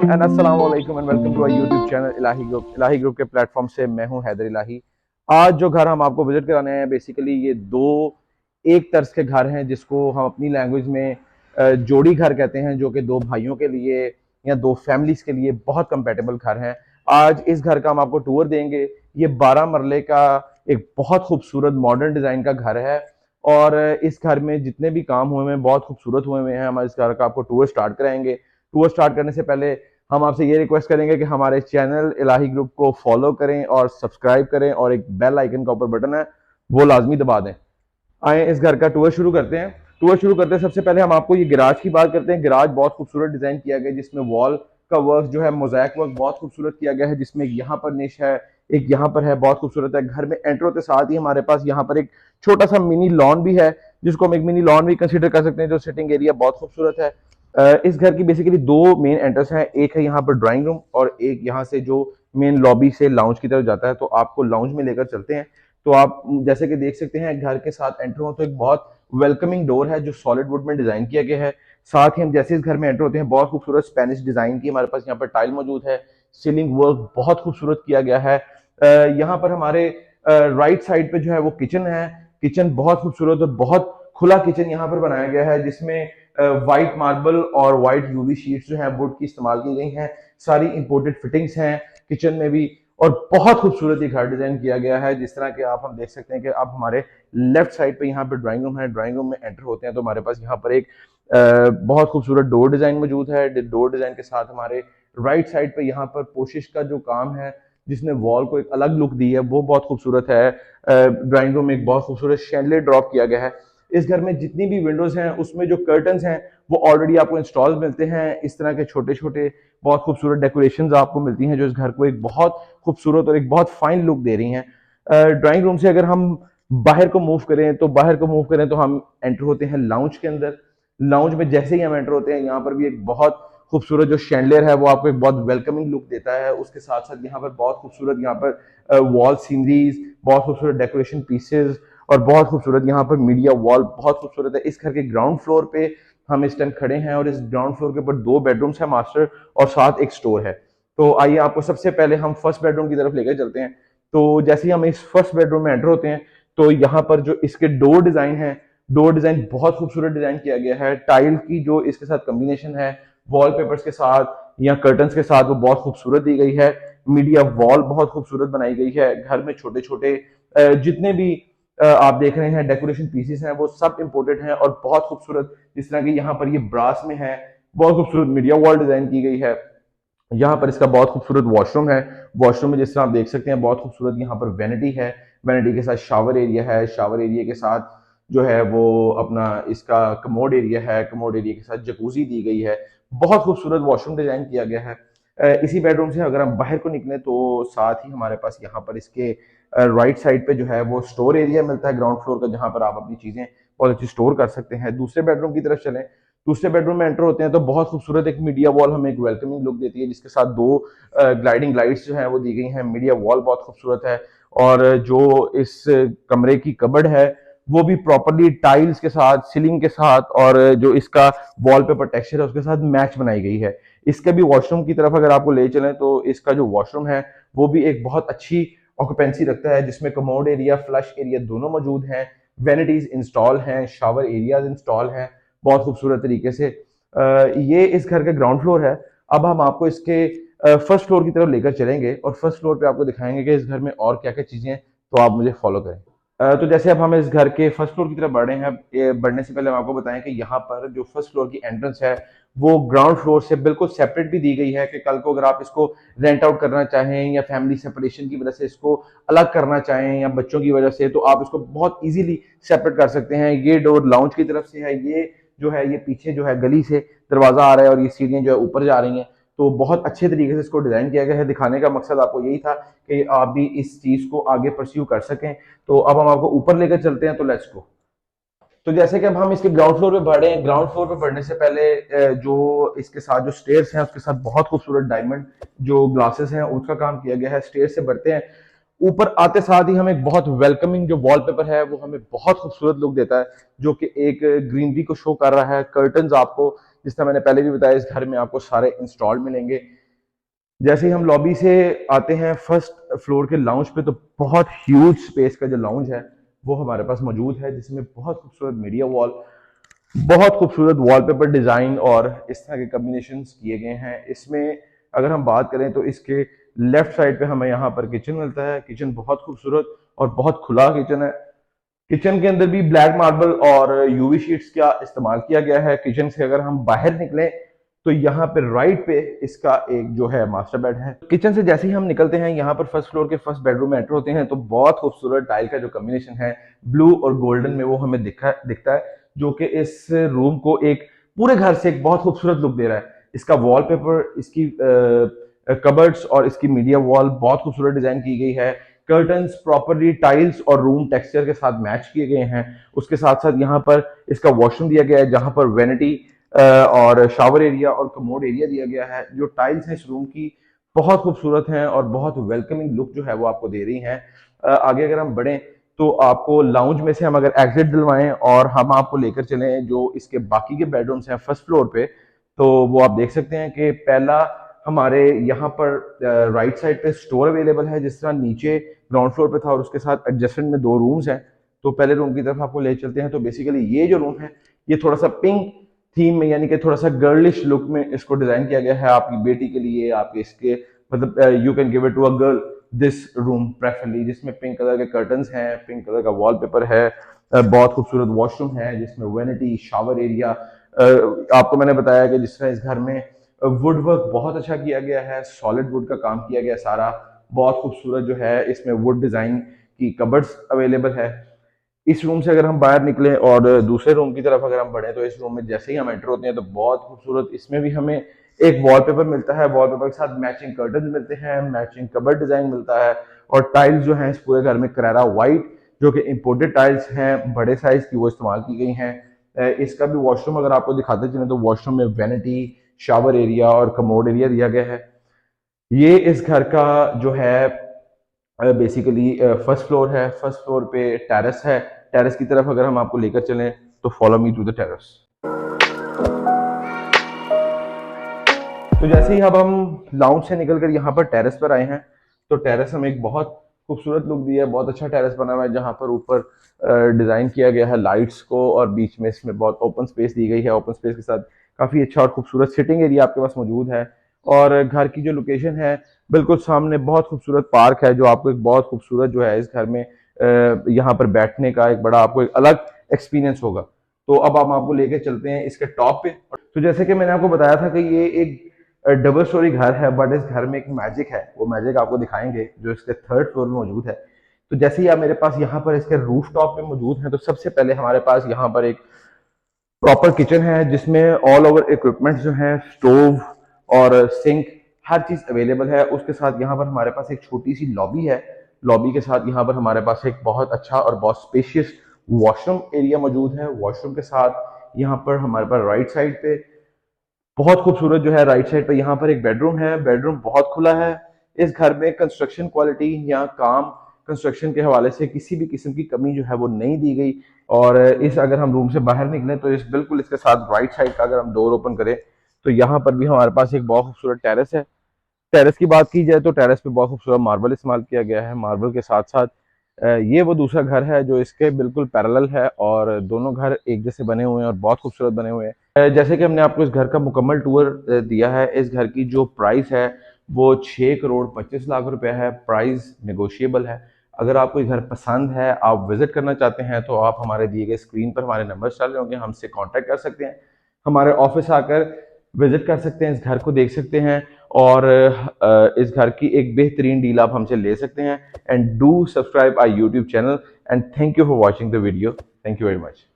And अस्सलाम वालेकुम and welcome to our YouTube channel Ilahi group के प्लेटफॉर्म से मैं हूं हैदर इलाही। आज जो घर हम आपको विजिट कराने हैं बेसिकली ये दो एक तर्ज के घर हैं जिसको हम अपनी लैंग्वेज में जोड़ी घर कहते हैं, जो कि दो भाइयों के लिए या दो फैमिलीज के लिए बहुत कंपेटेबल घर हैं। आज इस घर का हम आपको टूर देंगे। ये 12 मरले का एक बहुत खूबसूरत मॉडर्न डिजाइन का घर है और इस घर में जितने भी काम हुए हैं बहुत खूबसूरत हुए हुए हैं। हम इस घर का आपको टूर स्टार्ट कराएंगे। टूर स्टार्ट करने से पहले हम आपसे ये रिक्वेस्ट करेंगे कि हमारे चैनल इलाही ग्रुप को फॉलो करें और सब्सक्राइब करें और एक बेल आइकन का ऊपर बटन है वो लाजमी दबा दें। आए इस घर का टूर शुरू करते हैं। टूर शुरू करते हैं सबसे पहले हम आपको ये गिराज की बात करते हैं। गिराज बहुत खूबसूरत डिजाइन किया गया है जिसमें वॉल का वर्क जो है मोज़ैक वर्क बहुत खूबसूरत किया गया है, जिसमें एक यहाँ पर निश है, एक यहाँ पर है, बहुत खूबसूरत है। घर में एंटर होते साथ ही हमारे पास यहाँ पर एक छोटा सा मिनी लॉन भी है जिसको हम एक मिनी लॉन भी कंसिडर कर सकते हैं, जो सिटिंग एरिया बहुत खूबसूरत है। इस घर की बेसिकली दो मेन एंट्रेंस हैं, एक है यहाँ पर ड्राइंग रूम और एक यहाँ से जो मेन लॉबी से लाउंज की तरफ जाता है। तो आपको लाउंज में लेकर चलते हैं। तो आप जैसे कि देख सकते हैं घर के साथ एंटर हो तो एक बहुत वेलकमिंग डोर है जो सॉलिड वुड में डिजाइन किया गया है। साथ ही हम जैसे इस घर में एंटर होते हैं बहुत खूबसूरत स्पेनिश डिजाइन की हमारे पास यहाँ पर टाइल मौजूद है। सीलिंग वर्क बहुत खूबसूरत किया गया है। यहाँ पर हमारे राइट साइड पे जो है वो किचन है। किचन बहुत खूबसूरत और बहुत खुला किचन यहाँ पर बनाया गया है जिसमें व्हाइट मार्बल और व्हाइट यूवी शीट्स जो है वुड की इस्तेमाल की गई हैं। सारी इंपोर्टेड फिटिंग्स हैं किचन में भी और बहुत खूबसूरत ये घर डिजाइन किया गया है। जिस तरह के आप हम देख सकते हैं कि अब हमारे लेफ्ट साइड पे यहाँ पे ड्राइंग रूम है। ड्राइंग रूम में एंटर होते हैं तो हमारे पास यहाँ पर एक बहुत खूबसूरत डोर डिजाइन मौजूद है। डोर डिजाइन के साथ हमारे राइट साइड पे यहाँ पर पोशिश का जो काम है जिसने वॉल को एक अलग लुक दी है वो बहुत खूबसूरत है। ड्राइंग रूम में एक बहुत खूबसूरत शैंडलियर ड्रॉप किया गया है। इस घर में जितनी भी विंडोज हैं उसमें जो कर्टन्स हैं वो ऑलरेडी आपको इंस्टॉल मिलते हैं। इस तरह के छोटे छोटे बहुत खूबसूरत डेकोरेशंस आपको मिलती हैं जो इस घर को एक बहुत खूबसूरत और एक बहुत फाइन लुक दे रही हैं। ड्राइंग रूम से अगर हम बाहर को मूव करें तो हम एंटर होते हैं लाउंज के अंदर। लाउंज में जैसे ही हम एंटर होते हैं यहाँ पर भी एक बहुत खूबसूरत जो शैंडलियर है वो आपको एक बहुत वेलकमिंग लुक देता है। उसके साथ साथ यहाँ पर बहुत खूबसूरत यहाँ पर वॉल सीनरीज, बहुत खूबसूरत डेकोरेशन पीसेज और बहुत खूबसूरत यहाँ पर मीडिया वॉल बहुत खूबसूरत है। इस घर के ग्राउंड फ्लोर पे हम इस टाइम खड़े हैं और इस ग्राउंड फ्लोर के ऊपर दो बेडरूम्स है मास्टर और साथ एक स्टोर है। तो आइए आपको सबसे पहले हम फर्स्ट बेडरूम की तरफ लेकर चलते हैं। तो जैसे ही हम इस फर्स्ट बेडरूम में एंटर होते हैं तो यहाँ पर जो इसके डोर डिजाइन है, डोर डिजाइन बहुत खूबसूरत डिजाइन किया गया है। टाइल की जो इसके साथ कॉम्बिनेशन है वॉलपेपर्स के साथ या कर्टन्स के साथ वो बहुत खूबसूरत दी गई है। मीडिया वॉल बहुत खूबसूरत बनाई गई है। घर में छोटे छोटे जितने भी आप देख रहे हैं डेकोरेशन पीसेस हैं वो सब इंपोर्टेड हैं और बहुत खूबसूरत। जिस तरह की यहाँ पर ये ब्रास में है, बहुत खूबसूरत मीडिया वॉल डिजाइन की गई है। यहाँ पर इसका बहुत खूबसूरत वॉशरूम है। वॉशरूम में जिस तरह आप देख सकते हैं बहुत खूबसूरत यहाँ पर वैनिटी है। वैनिटी के साथ शावर एरिया है। शावर एरिया के साथ जो है वो अपना इसका कमोड एरिया है। कमोड एरिया के साथ जकूजी दी गई है। बहुत खूबसूरत वॉशरूम डिजाइन किया गया है। इसी बेडरूम से अगर हम बाहर को निकले तो साथ ही हमारे पास यहाँ पर इसके राइट साइड पे जो है वो स्टोर एरिया मिलता है ग्राउंड फ्लोर का, जहाँ पर आप अपनी चीजें बहुत अच्छी स्टोर कर सकते हैं। दूसरे बेडरूम की तरफ चलें। दूसरे बेडरूम में एंटर होते हैं तो बहुत खूबसूरत एक मीडिया वॉल हमें एक वेलकमिंग लुक देती है जिसके साथ दो ग्लाइडिंग लाइट्स जो है वो दी गई हैं। मीडिया वॉल बहुत खूबसूरत है और जो इस कमरे की कबर्ड है वो भी प्रॉपरली टाइल्स के साथ, सीलिंग के साथ और जो इसका वॉलपेपर टेक्सचर है उसके साथ मैच बनाई गई है। इसके भी वॉशरूम की तरफ अगर आपको ले चलें तो इसका जो वॉशरूम है वो भी एक बहुत अच्छी ऑक्यूपेंसी रखता है जिसमें कमोड एरिया, फ्लश एरिया दोनों मौजूद हैं। वेनिटीज इंस्टॉल हैं, शावर एरियाज इंस्टॉल हैं बहुत खूबसूरत तरीके से। ये इस घर का ग्राउंड फ्लोर है। अब हम आपको इसके फर्स्ट फ्लोर की तरफ लेकर चलेंगे और फर्स्ट फ्लोर पे आपको दिखाएंगे कि इस घर में और क्या क्या चीजें हैं। तो आप मुझे फॉलो करें। तो जैसे अब हम इस घर के फर्स्ट फ्लोर की तरफ बढ़ रहे हैं, बढ़ने से पहले हम आपको बताएं कि यहाँ पर जो फर्स्ट फ्लोर की एंट्रेंस है वो ग्राउंड फ्लोर से बिल्कुल सेपरेट भी दी गई है कि कल को अगर आप इसको रेंट आउट करना चाहें या फैमिली सेपरेशन की वजह से इसको अलग करना चाहें या बच्चों की वजह से तो आप इसको बहुत इजीली सेपरेट कर सकते हैं। ये डोर लाउंज की तरफ से है। ये जो है ये पीछे जो है गली से दरवाजा आ रहा है और ये सीढ़ियां जो है ऊपर जा रही हैं। तो बहुत अच्छे तरीके से इसको डिजाइन किया गया है। दिखाने का मकसद आपको यही था कि आप भी इस चीज को आगे परस्यू कर सकें। तो अब हम आपको ऊपर लेकर चलते हैं, तो लेट्स गो। तो जैसे कि अब हम इसके ग्राउंड फ्लोर पे बढ़े हैं, ग्राउंड फ्लोर पे बढ़ने से पहले जो इसके साथ जो स्टेयर्स हैं उसके साथ बहुत खूबसूरत डायमंड जो ग्लासेस हैं उसका काम किया गया है। स्टेयर से बढ़ते हैं, ऊपर आते साथ ही हमें बहुत वेलकमिंग जो वॉलपेपर है वो हमें बहुत खूबसूरत लुक देता है जो कि एक ग्रीनरी को शो कर रहा है। कर्टन्स आपको जिस तरह मैंने पहले भी बताया, इस घर में आपको सारे इंस्टॉल्ड मिलेंगे। जैसे ही हम लॉबी से आते हैं फर्स्ट फ्लोर के लाउंज पे, तो बहुत ह्यूज स्पेस का जो लाउंज है वो हमारे पास मौजूद है, जिसमें बहुत खूबसूरत मीडिया वॉल, बहुत खूबसूरत वॉलपेपर डिजाइन और इस तरह के कॉम्बिनेशन किए गए हैं। इसमें अगर हम बात करें तो इसके लेफ्ट साइड पे हमें यहाँ पर किचन मिलता है। किचन बहुत खूबसूरत और बहुत खुला किचन है। किचन के अंदर भी ब्लैक मार्बल और यूवी शीट्स का इस्तेमाल किया गया है। किचन से अगर हम बाहर निकलें तो यहाँ पे राइट पे इसका एक जो है मास्टर बेड है। किचन से जैसे ही हम निकलते हैं, यहाँ पर फर्स्ट फ्लोर के फर्स्ट बेडरूम में एंटर होते हैं, तो बहुत खूबसूरत टाइल का जो कॉम्बिनेशन है ब्लू और गोल्डन में, वो हमें दिखता है, जो कि इस रूम को एक पूरे घर से एक बहुत खूबसूरत लुक दे रहा है। इसका वॉलपेपर, इसकी कबर्ड्स और इसकी मीडिया वॉल बहुत खूबसूरत डिजाइन की गई है। कर्टन्स प्रॉपरली टाइल्स और रूम टेक्सचर के साथ मैच किए गए हैं। उसके साथ साथ यहाँ पर इसका वॉशरूम दिया गया है, जहां पर वेनिटी और शावर एरिया और कमोड एरिया दिया गया है। जो टाइल्स हैं इस रूम की बहुत खूबसूरत हैं और बहुत वेलकमिंग लुक जो है वो आपको दे रही हैं। आगे अगर हम बढ़ें तो आपको लाउंज में से हम अगर एग्जिट दिलवाएं और हम आपको लेकर चलें जो इसके बाकी के बेडरूम्स हैं फर्स्ट फ्लोर पे, तो वो आप देख सकते हैं कि पहला हमारे यहाँ पर राइट साइड पे स्टोर अवेलेबल है, जिस तरह नीचे ग्राउंड फ्लोर पे था, और उसके साथ एडजस्टमेंट में 2 रूम्स हैं। तो पहले रूम की तरफ आपको ले चलते हैं। तो बेसिकली ये जो रूम है ये थोड़ा सा पिंक थीम में, यानी कि थोड़ा सा गर्लिश लुक में इसको डिजाइन किया गया है आपकी बेटी के लिए, आपके इसके मतलब you can give it to a girl this room preferably, जिसमें पिंक कलर के कर्टन्स हैं, पिंक कलर का वॉलपेपर है, बहुत खूबसूरत वॉशरूम है जिसमें वेनिटी, शावर एरिया। आपको मैंने बताया कि जिस तरह इस घर में वुड वर्क बहुत अच्छा किया गया है, सॉलिड वुड का काम किया गया सारा, बहुत खूबसूरत जो है इसमें वुड डिजाइन की कबर्ड्स अवेलेबल है। इस रूम से अगर हम बाहर निकलें और दूसरे रूम की तरफ अगर हम बढ़ें, तो इस रूम में जैसे ही हम एंटर होते हैं तो बहुत खूबसूरत इसमें भी हमें एक वॉलपेपर मिलता है। वॉलपेपर के साथ मैचिंग कर्टन मिलते हैं, मैचिंग कबर्ड डिजाइन मिलता है, और टाइल्स जो हैं इस पूरे घर में करेरा व्हाइट, जो कि इंपोर्टेड टाइल्स हैं, बड़े साइज की, वो इस्तेमाल की गई हैं। इसका भी वॉशरूम अगर आपको दिखाते चलें तो वॉशरूम में वेनिटी, शावर एरिया और कमोड एरिया दिया गया है। ये इस घर का जो है बेसिकली फर्स्ट फ्लोर है। फर्स्ट फ्लोर पे टेरेस है। टेरेस की तरफ अगर हम आपको लेकर चलें तो follow me to the terrace. तो जैसे ही अब हम लाउंज से निकलकर यहाँ पर टेरेस पर आए हैं, तो टेरेस हमें एक बहुत खूबसूरत लुक दिया है। बहुत अच्छा टेरेस बना हुआ है, जहाँ पर ऊपर डिजाइन किया गया है लाइट्स को, और बीच में इसमें बहुत ओपन स्पेस दी गई है। ओपन स्पेस के साथ काफी अच्छा और खूबसूरत सिटिंग एरिया आपके पास मौजूद है। और घर की जो लोकेशन है, बिल्कुल सामने बहुत खूबसूरत पार्क है, जो आपको एक बहुत खूबसूरत जो है इस घर में यहाँ पर बैठने का एक बड़ा आपको एक अलग एक्सपीरियंस होगा। तो अब हम आपको लेके चलते हैं इसके टॉप पे। तो जैसे कि मैंने आपको बताया था कि ये एक डबल स्टोरी घर है, बट इस घर में एक मैजिक है, वो मैजिक आपको दिखाएंगे जो इसके थर्ड फ्लोर में मौजूद है। तो जैसे ही आप मेरे पास यहाँ पर इसके रूफ टॉप पे मौजूद हैं, तो सबसे पहले हमारे पास यहाँ पर एक प्रॉपर किचन है, जिसमें ऑल ओवर इक्विपमेंट जो है, स्टोव और सिंक, हर चीज अवेलेबल है। उसके साथ यहाँ पर हमारे पास एक छोटी सी लॉबी है। लॉबी के साथ यहाँ पर हमारे पास एक बहुत अच्छा और बहुत स्पेशियस वॉशरूम एरिया मौजूद है। वॉशरूम के साथ यहाँ पर हमारे पास राइट साइड पे बहुत खूबसूरत जो है राइट साइड पे यहाँ पर एक बेडरूम है। बेडरूम बहुत खुला है। इस घर में कंस्ट्रक्शन क्वालिटी या काम कंस्ट्रक्शन के हवाले से किसी भी किस्म की कमी जो है वो नहीं दी गई। और इस अगर हम रूम से बाहर निकलें तो इस बिल्कुल इसके साथ राइट साइड का अगर हम डोर ओपन करें, तो यहाँ पर भी हमारे पास एक बहुत खूबसूरत टेरेस है। टेरेस की बात की जाए तो टेरेस पे बहुत खूबसूरत मार्बल इस्तेमाल किया गया है। मार्बल के साथ साथ ये वो दूसरा घर है जो इसके बिल्कुल पैरेलल है, और दोनों घर एक जैसे बने हुए हैं और बहुत खूबसूरत बने हुए हैं। जैसे कि हमने आपको इस घर का मुकम्मल टूर दिया है। इस घर की जो प्राइस है वो 6 करोड़ 25 लाख रुपए है। प्राइस नेगोशिएबल है। अगर आपको ये घर पसंद है, आप विजिट करना चाहते हैं, तो आप हमारे दिए गए स्क्रीन पर हमारे नंबर चल रहे होंगे, हमसे कांटेक्ट कर सकते हैं। हमारे ऑफिस आकर विजिट कर सकते हैं, इस घर को देख सकते हैं, और इस घर की एक बेहतरीन डील आप हमसे ले सकते हैं। And do subscribe our YouTube channel, and thank you for watching the video. Thank you very much.